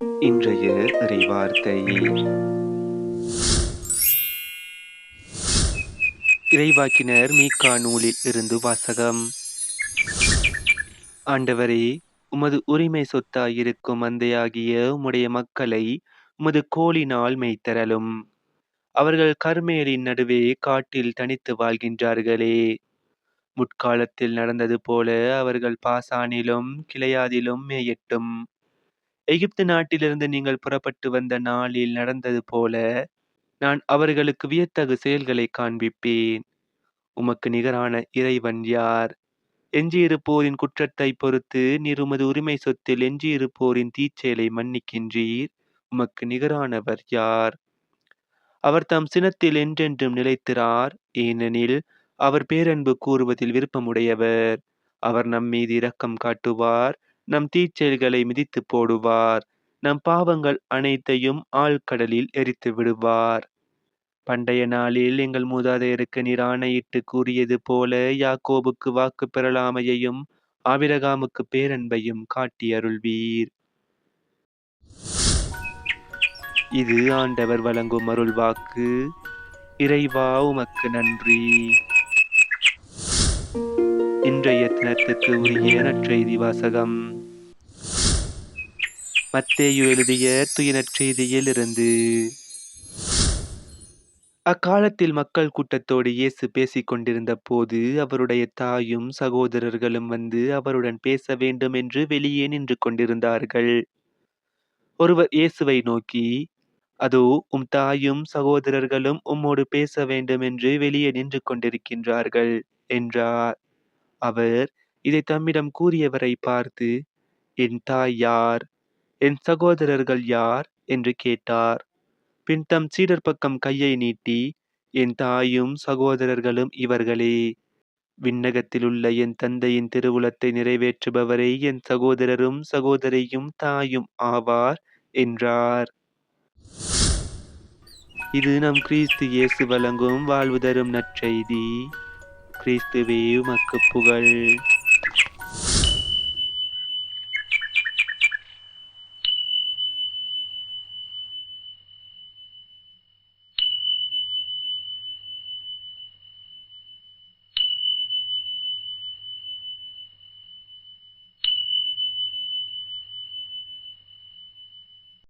இன்றைய இறைவார்த்தை இறைவாக்கினர் மீகா நூலில் இருந்து வாசகம். ஆண்டவரே, உமது உரிமை சொத்தாயிருக்கும் மந்தையாகிய உம்முடைய மக்களை உமது கோலினால் மேய்த்தரலும். அவர்கள் கர்மேலின் நடுவே காட்டில் தனித்து வாழ்கின்றார்களே. முற்காலத்தில் நடந்தது போல அவர்கள் பாசானிலும் கிளையாதிலும் மேயட்டும். எகிப்து நாட்டிலிருந்து நீங்கள் புறப்பட்டு வந்த நாளில் நடந்தது போல நான் அவர்களுக்கு வியத்தகு செயல்களை காண்பிப்பேன். உமக்கு நிகரான இறைவன் யார்? எஞ்சியிருப்போரின் குற்றத்தை பொறுத்து நீர் உமது உரிமை சொத்தில் எஞ்சியிருப்போரின் தீச்செயலை மன்னிக்கின்றீர். உமக்கு நிகரானவர் யார்? அவர் தம் சினத்தில் என்றென்றும் நிலைத்திரார், ஏனெனில் அவர் பேரன்பு கூறுவதில் விருப்பமுடையவர். அவர் நம்மீது இரக்கம் காட்டுவார், நம் தீச்செயல்களை மிதித்து போடுவார், நம் பாவங்கள் அனைத்தையும் ஆழ்கடலில் எரித்து விடுவார். பண்டைய நாளில் எங்கள் மூதாதையருக்கு நீர் ஆணையிட்டு கூறியது போல யாக்கோபுக்கு வாக்கு பெறலாமையையும் ஆபிரகாமுக்கு பேரன்பையும் காட்டி அருள்வீர். இது ஆண்டவர் வழங்கும் அருள் வாக்கு. இறைவா, உமக்கு நன்றி. இன்றைய தினத்துக்கு உரிய நற்செய்தி வாசகம். மத்தேயு எழுதிய தூய நற்செய்தியில் இருந்து. அக்காலத்தில் மக்கள் கூட்டத்தோடு இயேசு பேசிக் கொண்டிருந்த போது அவருடைய தாயும் சகோதரர்களும் வந்து அவருடன் பேச வேண்டும் என்று வெளியே நின்று கொண்டிருந்தார்கள். ஒருவர் இயேசுவை நோக்கி, அதோ உம் தாயும் சகோதரர்களும் உம்மோடு பேச வேண்டும் என்று வெளியே நின்று கொண்டிருக்கின்றார்கள் என்றார். அவர் இதை தம்மிடம் கூறியவரை பார்த்து, என் தாய் யார், என் சகோதரர்கள் யார் என்று கேட்டார். பின் தம் சீடர் பக்கம் கையை நீட்டி, என் தாயும் சகோதரர்களும் இவர்களே. விண்ணகத்தில் உள்ள என் தந்தையின் திருவுளத்தை நிறைவேற்றுபவரே என் சகோதரரும் சகோதரியும் தாயும் ஆவார் என்றார். இது நம் கிறிஸ்து இயேசு வழங்கும் வாழ்வு தரும் நற்செய்தி. கிறிஸ்துவே, உமக்கு புகழ்.